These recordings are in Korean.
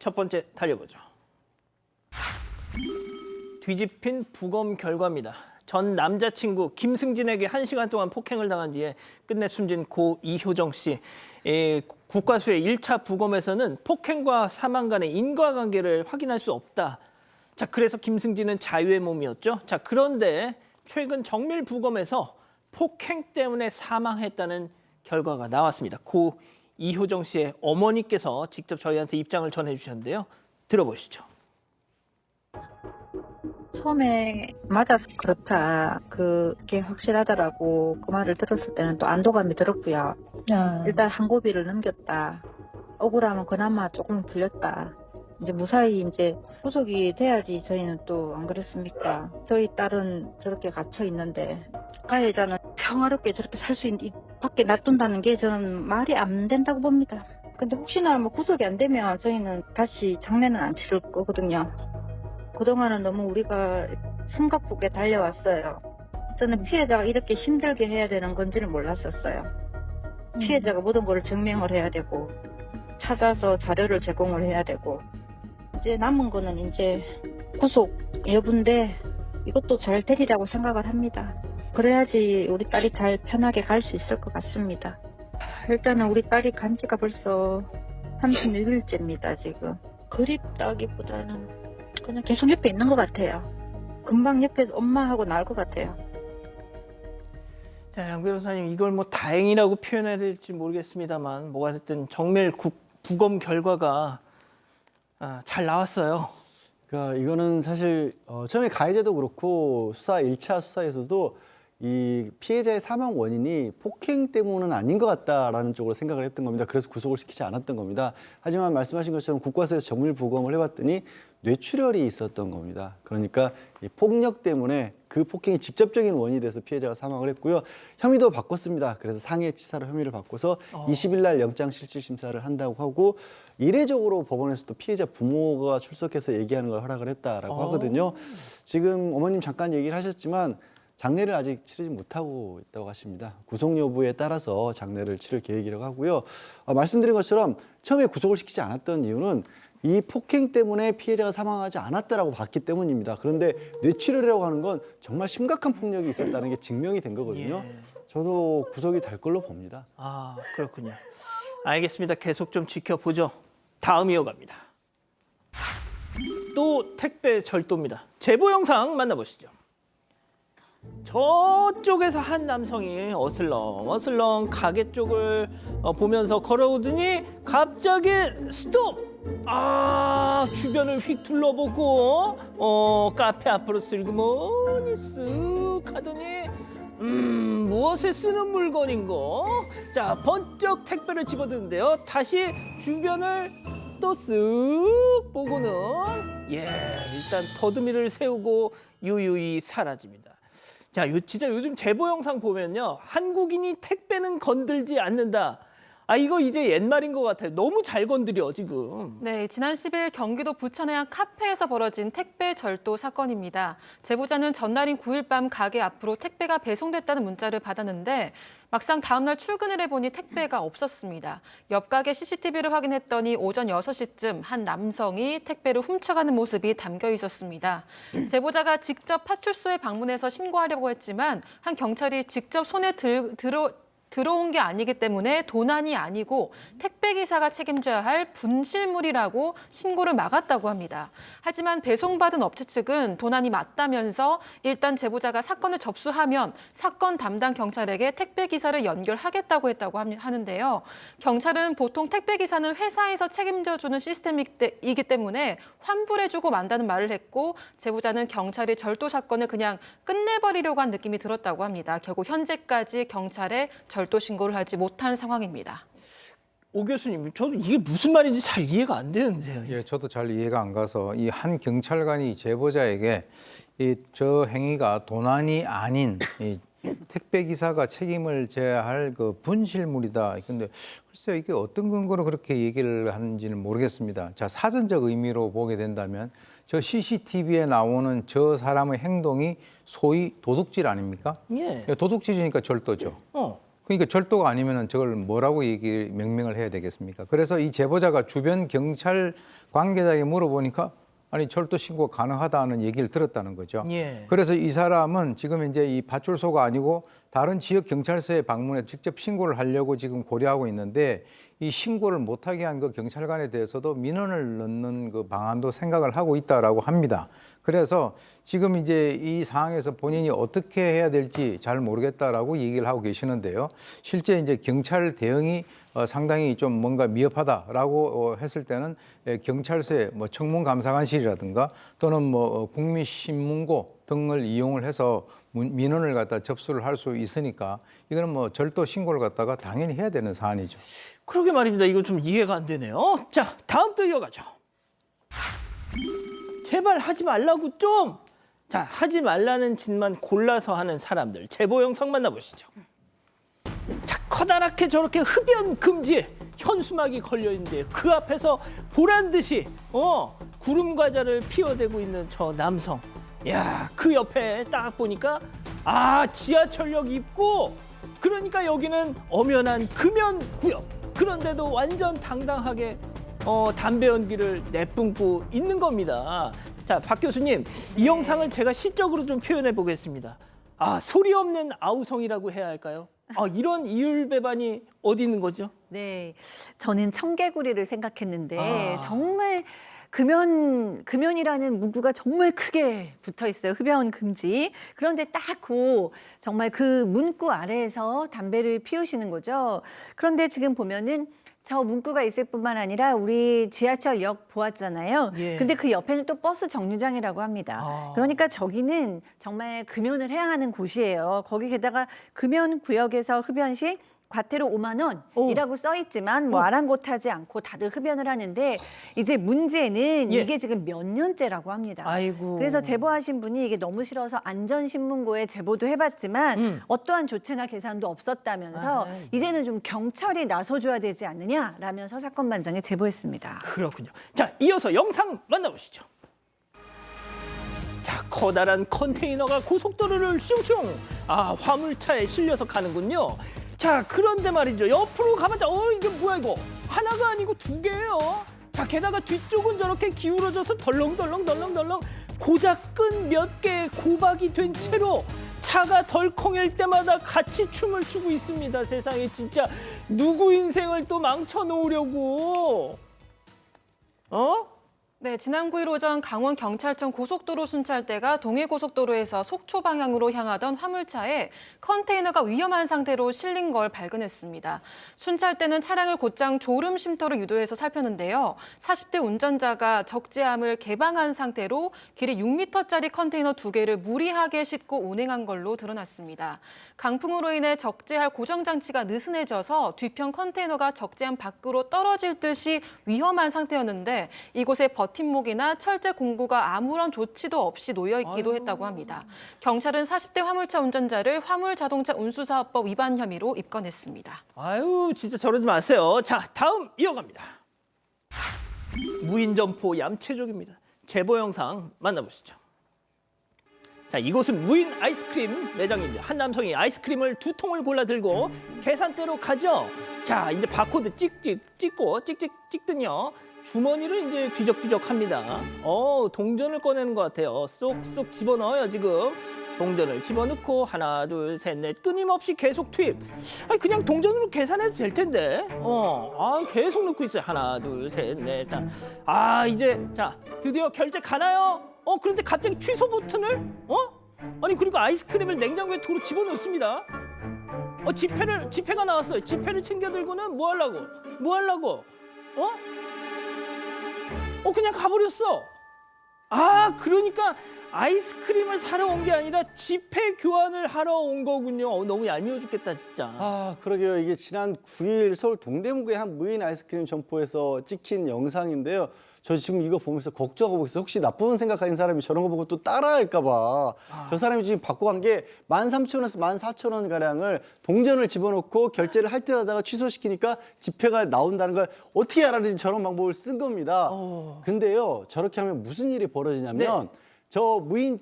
첫 번째 달려보죠. 뒤집힌 부검 결과입니다. 전 남자친구 김승진에게 1시간 동안 폭행을 당한 뒤에 끝내 숨진 고 이효정 씨. 국과수의 1차 부검에서는 폭행과 사망 간의 인과관계를 확인할 수 없다. 자, 그래서 김승진은 자유의 몸이었죠. 자, 그런데 최근 정밀 부검에서 폭행 때문에 사망했다는 결과가 나왔습니다. 고 이효정 씨의 어머니께서 직접 저희한테 입장을 전해주셨는데요. 들어보시죠. 처음에 맞아서 그렇다 그게 확실하더라고. 그 말을 들었을 때는 또 안도감이 들었고요. 일단 한 고비를 넘겼다. 억울하면 그나마 조금 풀렸다. 이제 무사히 이제 구속이 돼야지 저희는 또 안 그렇습니까? 저희 딸은 저렇게 갇혀 있는데 가해자는 평화롭게 저렇게 살 수 있는 밖에 놔둔다는 게 저는 말이 안 된다고 봅니다. 근데 혹시나 뭐 구속이 안 되면 저희는 다시 장례는 안 치를 거거든요. 그동안은 너무 우리가 숨가쁘게 달려왔어요. 저는 피해자가 이렇게 힘들게 해야 되는 건지를 몰랐었어요. 피해자가 모든 걸 증명을 해야 되고 찾아서 자료를 제공을 해야 되고 이제 남은 거는 이제 구속 여부인데 이것도 잘 되리라고 생각을 합니다. 그래야지 우리 딸이 잘 편하게 갈 수 있을 것 같습니다. 일단은 우리 딸이 간 지가 벌써 36일째입니다, 지금. 그립다기보다는 그냥 계속 옆에 있는 것 같아요. 금방 옆에서 엄마하고 나올 것 같아요. 자, 양 변호사님, 이걸 뭐 다행이라고 표현해야 될지 모르겠습니다만 뭐가 됐든 정밀 부검 결과가 잘 나왔어요. 그러니까 이거는 사실 처음에 가해자도 그렇고 1차 수사에서도 이 피해자의 사망 원인이 폭행 때문은 아닌 것 같다라는 쪽으로 생각을 했던 겁니다. 그래서 구속을 시키지 않았던 겁니다. 하지만 말씀하신 것처럼 국과수에서 정밀 부검을 해봤더니 뇌출혈이 있었던 겁니다. 그러니까 이 폭력 때문에 그 폭행이 직접적인 원인이 돼서 피해자가 사망을 했고요. 혐의도 바꿨습니다. 그래서 상해치사로 혐의를 바꿔서 20일 날 영장실질심사를 한다고 하고 이례적으로 법원에서도 피해자 부모가 출석해서 얘기하는 걸 허락을 했다라고 하거든요. 지금 어머님 잠깐 얘기를 하셨지만 장례를 아직 치르지 못하고 있다고 하십니다. 구속 여부에 따라서 장례를 치를 계획이라고 하고요. 말씀드린 것처럼 처음에 구속을 시키지 않았던 이유는 이 폭행 때문에 피해자가 사망하지 않았다라고 봤기 때문입니다. 그런데 뇌출혈이라고 하는 건 정말 심각한 폭력이 있었다는 게 증명이 된 거거든요. 예. 저도 구속이 될 걸로 봅니다. 아, 그렇군요. 알겠습니다. 계속 좀 지켜보죠. 다음 이어갑니다. 또 택배 절도입니다. 제보 영상 만나보시죠. 저쪽에서 한 남성이 어슬렁 가게 쪽을 보면서 걸어오더니 갑자기 스톱! 주변을 휙 둘러보고 카페 앞으로 슬그머니 쓱 하더니 무엇에 쓰는 물건인가? 자, 번쩍 택배를 집어드는데요. 다시 주변을 또 쓱 보고는 일단 더듬이를 세우고 유유히 사라집니다. 자, 진짜 요즘 제보 영상 보면요. 한국인이 택배는 건들지 않는다. 이거 이제 옛말인 것 같아요. 너무 잘 건드려, 지금. 네, 지난 10일 경기도 부천의 한 카페에서 벌어진 택배 절도 사건입니다. 제보자는 전날인 9일 밤 가게 앞으로 택배가 배송됐다는 문자를 받았는데 막상 다음날 출근을 해보니 택배가 없었습니다. 옆 가게 CCTV를 확인했더니 오전 6시쯤 한 남성이 택배를 훔쳐가는 모습이 담겨 있었습니다. 제보자가 직접 파출소에 방문해서 신고하려고 했지만 한 경찰이 직접 손에 들어온 게 아니기 때문에 도난이 아니고 택배기사가 책임져야 할 분실물이라고 신고를 막았다고 합니다. 하지만 배송받은 업체 측은 도난이 맞다면서 일단 제보자가 사건을 접수하면 사건 담당 경찰에게 택배기사를 연결하겠다고 했다고 하는데요. 경찰은 보통 택배기사는 회사에서 책임져주는 시스템이기 때문에 환불해주고 만다는 말을 했고 제보자는 경찰이 절도 사건을 그냥 끝내버리려고 한 느낌이 들었다고 합니다. 결국 현재까지 경찰에 절도 신고를 하지 못한 상황입니다. 오 교수님, 저도 이게 무슨 말인지 잘 이해가 안 되는데요. 예, 저도 잘 이해가 안 가서 이 한 경찰관이 제보자에게 저 행위가 도난이 아닌 이 택배 기사가 책임을 져야 할 그 분실물이다. 근데 글쎄요, 이게 어떤 근거로 그렇게 얘기를 하는지는 모르겠습니다. 자, 사전적 의미로 보게 된다면 저 CCTV에 나오는 저 사람의 행동이 소위 도둑질 아닙니까? 예. 도둑질이니까 절도죠. 그러니까 절도가 아니면은 저걸 뭐라고 명명을 해야 되겠습니까? 그래서 이 제보자가 주변 경찰 관계자에게 물어보니까 아니 절도 신고 가능하다는 얘기를 들었다는 거죠. 예. 그래서 이 사람은 지금 이제 이 파출소가 아니고 다른 지역 경찰서에 방문해 직접 신고를 하려고 지금 고려하고 있는데 이 신고를 못하게 한 그 경찰관에 대해서도 민원을 넣는 그 방안도 생각을 하고 있다라고 합니다. 그래서 지금 이제 이 상황에서 본인이 어떻게 해야 될지 잘 모르겠다라고 얘기를 하고 계시는데요. 실제 이제 경찰 대응이 상당히 좀 뭔가 미흡하다라고 했을 때는 경찰서의 뭐 청문감사관실이라든가 또는 뭐 국민신문고 등을 이용을 해서 민원을 갖다 접수를 할 수 있으니까 이거는 뭐 절도 신고를 갖다가 당연히 해야 되는 사안이죠. 그러게 말입니다. 이거 좀 이해가 안 되네요. 자, 다음 또 이어가죠. 제발 하지 말라고 좀. 자, 하지 말라는 짓만 골라서 하는 사람들. 제보 영상 만나보시죠. 자, 커다랗게 저렇게 흡연 금지 현수막이 걸려 있는데 그 앞에서 보란 듯이 구름 과자를 피워대고 있는 저 남성. 야, 그 옆에 딱 보니까 지하철역 입구. 그러니까 여기는 엄연한 금연 구역. 그런데도 완전 당당하게 담배 연기를 내뿜고 있는 겁니다. 자, 박 교수님, 이 영상을 제가 시적으로 좀 표현해 보겠습니다. 소리 없는 아우성이라고 해야 할까요? 이런 이율배반이 어디 있는 거죠? 네, 저는 청개구리를 생각했는데 아. 정말 금연이라는 문구가 정말 크게 붙어 있어요. 흡연 금지. 그런데 딱 정말 그 문구 아래에서 담배를 피우시는 거죠. 그런데 지금 보면은 저 문구가 있을 뿐만 아니라 우리 지하철역 보았잖아요. 예. 근데 그 옆에는 또 버스 정류장이라고 합니다. 그러니까 저기는 정말 금연을 해야 하는 곳이에요. 거기 게다가 금연 구역에서 흡연 시 과태료 5만 원이라고 써 있지만 뭐 아랑곳하지 않고 다들 흡연을 하는데 이제 문제는 예. 이게 지금 몇 년째라고 합니다. 아이고. 그래서 제보하신 분이 이게 너무 싫어서 안전신문고에 제보도 해봤지만 어떠한 조치나 계산도 없었다면서 이제는 좀 경찰이 나서줘야 되지 않느냐라면서 사건 반장에 제보했습니다. 그렇군요. 자, 이어서 영상 만나보시죠. 자, 커다란 컨테이너가 고속도로를 슝슝 화물차에 실려서 가는군요. 자, 그런데 말이죠. 옆으로 가봤자 이게 뭐야 이거. 하나가 아니고 두 개예요. 자, 게다가 뒤쪽은 저렇게 기울어져서 덜렁덜렁 고작 끈 몇 개의 고박이 된 채로 차가 덜컹일 때마다 같이 춤을 추고 있습니다. 세상에 진짜 누구 인생을 또 망쳐놓으려고. 네, 지난 9일 오전 강원 경찰청 고속도로 순찰대가 동해고속도로에서 속초 방향으로 향하던 화물차에 컨테이너가 위험한 상태로 실린 걸 발견했습니다. 순찰대는 차량을 곧장 졸음 쉼터로 유도해서 살폈는데요. 40대 운전자가 적재함을 개방한 상태로 길이 6m짜리 컨테이너 2개를 무리하게 싣고 운행한 걸로 드러났습니다. 강풍으로 인해 적재할 고정장치가 느슨해져서 뒤편 컨테이너가 적재함 밖으로 떨어질 듯이 위험한 상태였는데 이곳에 버팀목이나 철제 공구가 아무런 조치도 없이 놓여 있기도 했다고 합니다. 경찰은 40대 화물차 운전자를 화물자동차 운수사업법 위반 혐의로 입건했습니다. 아유, 진짜 저러지 마세요. 자, 다음 이어갑니다. 무인점포 얌체족입니다. 제보 영상 만나보시죠. 자, 이곳은 무인 아이스크림 매장입니다. 한 남성이 아이스크림을 2통을 골라 들고 계산대로 가죠. 자, 이제 바코드 찍고 찍더니요. 주머니를 이제 뒤적뒤적합니다. 동전을 꺼내는 것 같아요. 쏙쏙 집어넣어요 지금. 동전을 집어넣고 하나, 둘, 셋, 넷 끊임없이 계속 투입. 그냥 동전으로 계산해도 될 텐데. 계속 넣고 있어요. 하나, 둘, 셋, 넷. 이제 자 드디어 결제 가나요? 그런데 갑자기 취소 버튼을? 그리고 아이스크림을 냉장고에 도로 집어넣습니다. 지폐가 나왔어요. 지폐를 챙겨 들고는 뭐 하려고? 그냥 가버렸어. 그러니까 아이스크림을 사러 온 게 아니라 지폐 교환을 하러 온 거군요. 너무 얄미워 죽겠다 진짜. 그러게요. 이게 지난 9일 서울 동대문구의 한 무인 아이스크림 점포에서 찍힌 영상인데요. 저 지금 이거 보면서 걱정하고 있어요. 혹시 나쁜 생각 가진 사람이 저런 거 보고 또 따라할까 봐. 저 사람이 지금 받고 간 게 13,000원에서 14,000원 가량을 동전을 집어넣고 결제를 할 때 하다가 취소시키니까 지폐가 나온다는 걸 어떻게 알았는지 저런 방법을 쓴 겁니다. 근데요. 저렇게 하면 무슨 일이 벌어지냐면 저 무인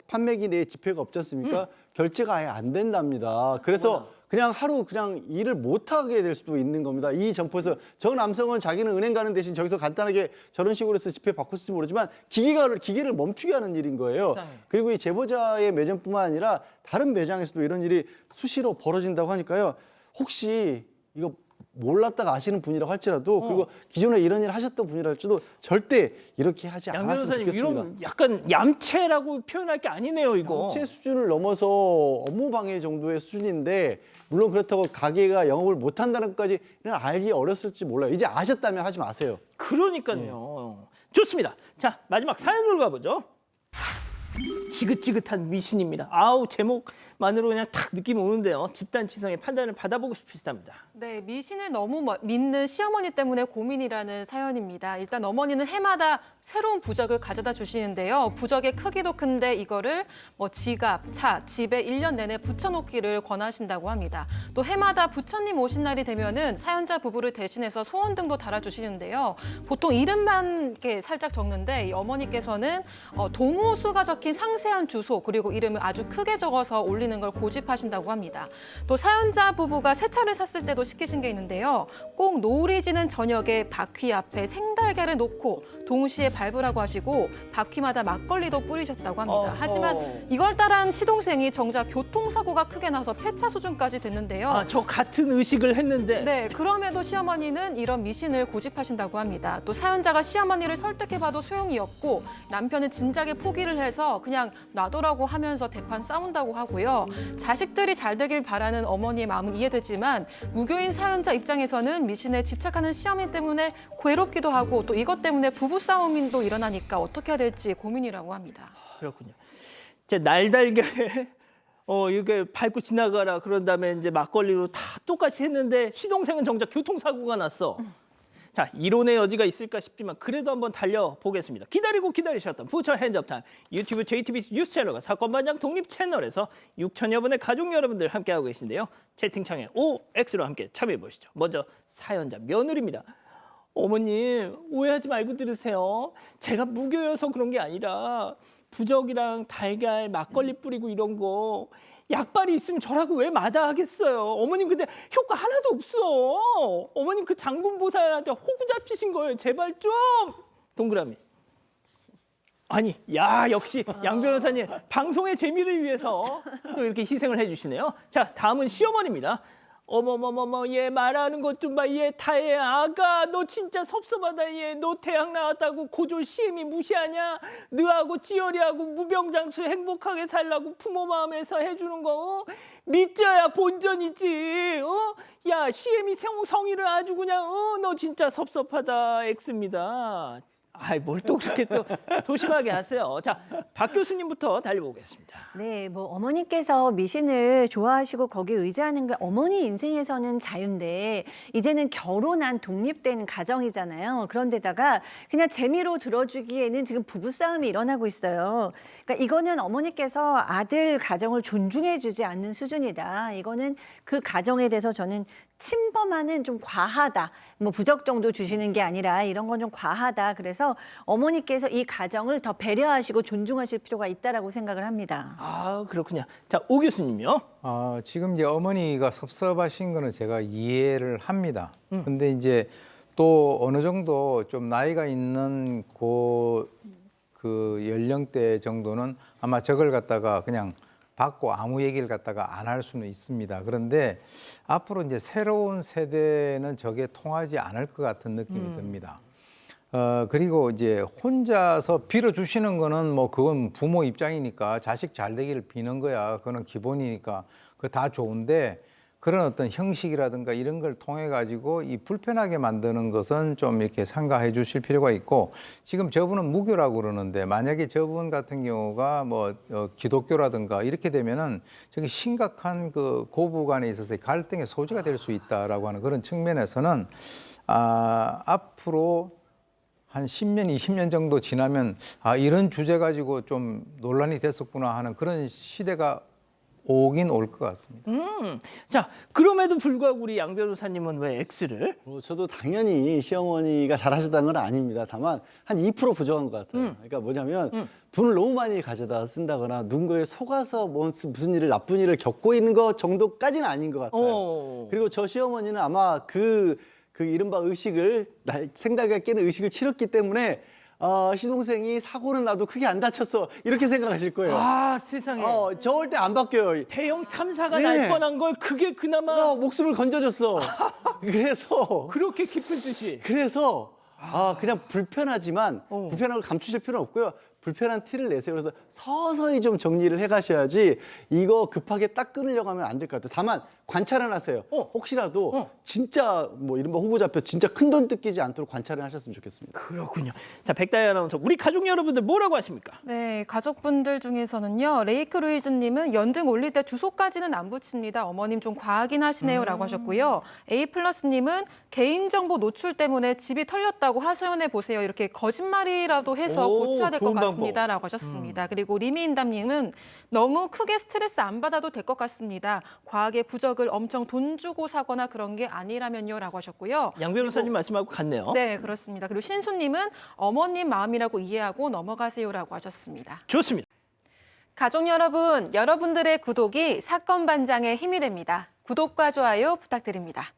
판매기 내에 지폐가 없지 않습니까? 결제가 아예 안 된답니다. 그래서 그냥 하루 그냥 일을 못 하게 될 수도 있는 겁니다. 이 점포에서 저 남성은 자기는 은행 가는 대신 저기서 간단하게 저런 식으로 해서 지폐 바꿨을지 모르지만 기계를 멈추게 하는 일인 거예요. 세상에. 그리고 이 제보자의 매장뿐만 아니라 다른 매장에서도 이런 일이 수시로 벌어진다고 하니까요. 혹시 이거 몰랐다가 아시는 분이라고 할지라도 그리고 기존에 이런 일 하셨던 분이라 할지도 절대 이렇게 하지 양 않았으면 변호사님 좋겠습니다. 이런 약간 얌체라고 표현할 게 아니네요, 이거. 전체 수준을 넘어서 업무 방해 정도의 수준인데 물론 그렇다고 가게가 영업을 못 한다는 것까지는 알기 어렸을지 몰라요. 이제 아셨다면 하지 마세요. 그러니까요. 좋습니다. 자, 마지막 사연으로 가보죠. 지긋지긋한 미신입니다. 아우, 제목만으로 그냥 탁 느낌 오는데요. 집단 지성의 판단을 받아보고 싶으시답니다. 네, 미신을 너무 믿는 시어머니 때문에 고민이라는 사연입니다. 일단 어머니는 해마다 새로운 부적을 가져다 주시는데요. 부적의 크기도 큰데 이거를 뭐 지갑, 차, 집에 1년 내내 붙여놓기를 권하신다고 합니다. 또 해마다 부처님 오신 날이 되면은 사연자 부부를 대신해서 소원등도 달아주시는데요. 보통 이름만 이렇게 살짝 적는데 이 어머니께서는 동호수가 적힌 상세한 주소 그리고 이름을 아주 크게 적어서 올리는 걸 고집하신다고 합니다. 또 사연자 부부가 새 차를 샀을 때도 시키신 게 있는데요. 꼭 노을이 지는 저녁에 바퀴 앞에 생달걀을 놓고 동시에 밟으라고 하시고 바퀴마다 막걸리도 뿌리셨다고 합니다. 하지만 이걸 따라한 시동생이 정작 교통사고가 크게 나서 폐차 수준까지 됐는데요. 아, 저 같은 의식을 했는데 네, 그럼에도 시어머니는 이런 미신을 고집하신다고 합니다. 또 사연자가 시어머니를 설득해봐도 소용이 없고 남편은 진작에 포기를 해서 그냥 놔두라고 하면서 대판 싸운다고 하고요. 자식들이 잘 되길 바라는 어머니의 마음은 이해되지만 무교인 사연자 입장에서는 미신에 집착하는 시어머니 때문에 괴롭기도 하고 또 이것 때문에 부부싸움도 일어나니까 어떻게 해야 될지 고민이라고 합니다. 그렇군요. 이제 날달걀에 이게 밟고 지나가라 그런 다음에 이제 막걸리로 다 똑같이 했는데 시동생은 정작 교통사고가 났어. 자, 이론의 여지가 있을까 싶지만 그래도 한번 달려보겠습니다. 기다리고 기다리셨던 부처 핸즈업타임 유튜브 JTBC 뉴스 채널과 사건반장 독립 채널에서 6천여 분의 가족 여러분들 함께하고 계신데요. 채팅창에 OX로 함께 참여해보시죠. 먼저 사연자 며느리입니다. 어머님 오해하지 말고 들으세요. 제가 무교여서 그런 게 아니라 부적이랑 달걀, 막걸리 뿌리고 이런 거 약발이 있으면 저라고 왜 마다하겠어요. 어머님 근데 효과 하나도 없어. 어머님 그 장군보살한테 호구 잡히신 거예요. 제발 좀. 동그라미. 아니, 야 역시 양 변호사님 방송의 재미를 위해서 또 이렇게 희생을 해주시네요. 자, 다음은 시어머니입니다. 어머머머머 얘 말하는 것 좀 봐. 얘 타해 아가 너 진짜 섭섭하다. 얘 너 대학 나왔다고 고졸 시엠이 무시하냐. 너하고 찌열이하고 무병장수 행복하게 살라고 부모 마음에서 해주는 거 믿져야 본전이지. 야 시엠이 성의를 아주 그냥 너 진짜 섭섭하다. X입니다. 아이 뭘 또 그렇게 또 소심하게 하세요. 자, 박 교수님부터 달려보겠습니다. 네, 뭐 어머니께서 미신을 좋아하시고 거기에 의지하는 게 어머니 인생에서는 자유인데 이제는 결혼한 독립된 가정이잖아요. 그런데다가 그냥 재미로 들어주기에는 지금 부부싸움이 일어나고 있어요. 그러니까 이거는 어머니께서 아들 가정을 존중해주지 않는 수준이다. 이거는 그 가정에 대해서 저는 침범하는 좀 과하다. 뭐 부적 정도 주시는 게 아니라 이런 건 좀 과하다. 그래서 어머니께서 이 가정을 더 배려하시고 존중하실 필요가 있다라고 생각을 합니다. 아 그렇군요. 자, 오 교수님요. 지금 이제 어머니가 섭섭하신 거는 제가 이해를 합니다. 근데 이제 또 어느 정도 좀 나이가 있는 그 연령대 정도는 아마 저걸 갖다가 그냥 받고 아무 얘기를 갖다가 안 할 수는 있습니다. 그런데 앞으로 이제 새로운 세대는 저게 통하지 않을 것 같은 느낌이 듭니다. 그리고 이제 혼자서 빌어주시는 거는 뭐 그건 부모 입장이니까 자식 잘 되기를 비는 거야. 그거는 기본이니까 그거 다 좋은데 그런 어떤 형식이라든가 이런 걸 통해 가지고 이 불편하게 만드는 것은 좀 이렇게 삼가해 주실 필요가 있고 지금 저분은 무교라고 그러는데 만약에 저분 같은 경우가 뭐 기독교라든가 이렇게 되면은 저기 심각한 그 고부간에 있어서의 갈등의 소지가 될 수 있다라고 하는 그런 측면에서는 앞으로 한 10년, 20년 정도 지나면 이런 주제 가지고 좀 논란이 됐었구나 하는 그런 시대가 오긴 올 것 같습니다. 자, 그럼에도 불구하고 우리 양 변호사님은 왜 X를? 저도 당연히 시어머니가 잘하셨다는 건 아닙니다. 다만 한 2% 부족한 것 같아요. 그러니까 뭐냐면 돈을 너무 많이 가져다 쓴다거나 누군가에 속아서 무슨 일을 나쁜 일을 겪고 있는 것 정도까지는 아닌 것 같아요. 그리고 저 시어머니는 아마 그 이른바 의식을 생달걀 깨는 의식을 치렀기 때문에 시동생이 사고는 나도 크게 안 다쳤어 이렇게 생각하실 거예요. 아, 세상에. 저럴 때 안 바뀌어요. 대형 참사가 네. 날 뻔한 걸 그게 그나마 목숨을 건져줬어. 그래서 그렇게 깊은 뜻이. 그냥 불편하지만 불편한 걸 감추실 필요는 없고요. 불편한 티를 내세요. 그래서 서서히 좀 정리를 해가셔야지 이거 급하게 딱 끊으려고 하면 안 될 것 같아요. 다만 관찰은 하세요. 혹시라도 진짜 뭐 이른바 호구 잡혀 진짜 큰 돈 뜯기지 않도록 관찰을 하셨으면 좋겠습니다. 그렇군요. 자, 백다희 아나운서, 우리 가족 여러분들 뭐라고 하십니까? 네, 가족분들 중에서는요. 레이크 루이즈님은 연등 올릴 때 주소까지는 안 붙입니다. 어머님 좀 과하긴 하시네요라고 하셨고요. A+님은 개인정보 노출 때문에 집이 털렸다고 하소연해 보세요. 이렇게 거짓말이라도 해서 고쳐야 될 것 좋은 방법. 같습니다라고 하셨습니다. 그리고 리미인담님은 너무 크게 스트레스 안 받아도 될 것 같습니다. 과하게 부적을 엄청 돈 주고 사거나 그런 게 아니라면요라고 하셨고요. 양 변호사님 말씀하고 같네요. 네, 그렇습니다. 그리고 신수님은 어머님 마음이라고 이해하고 넘어가세요라고 하셨습니다. 좋습니다. 가족 여러분, 여러분들의 구독이 사건 반장의 힘이 됩니다. 구독과 좋아요 부탁드립니다.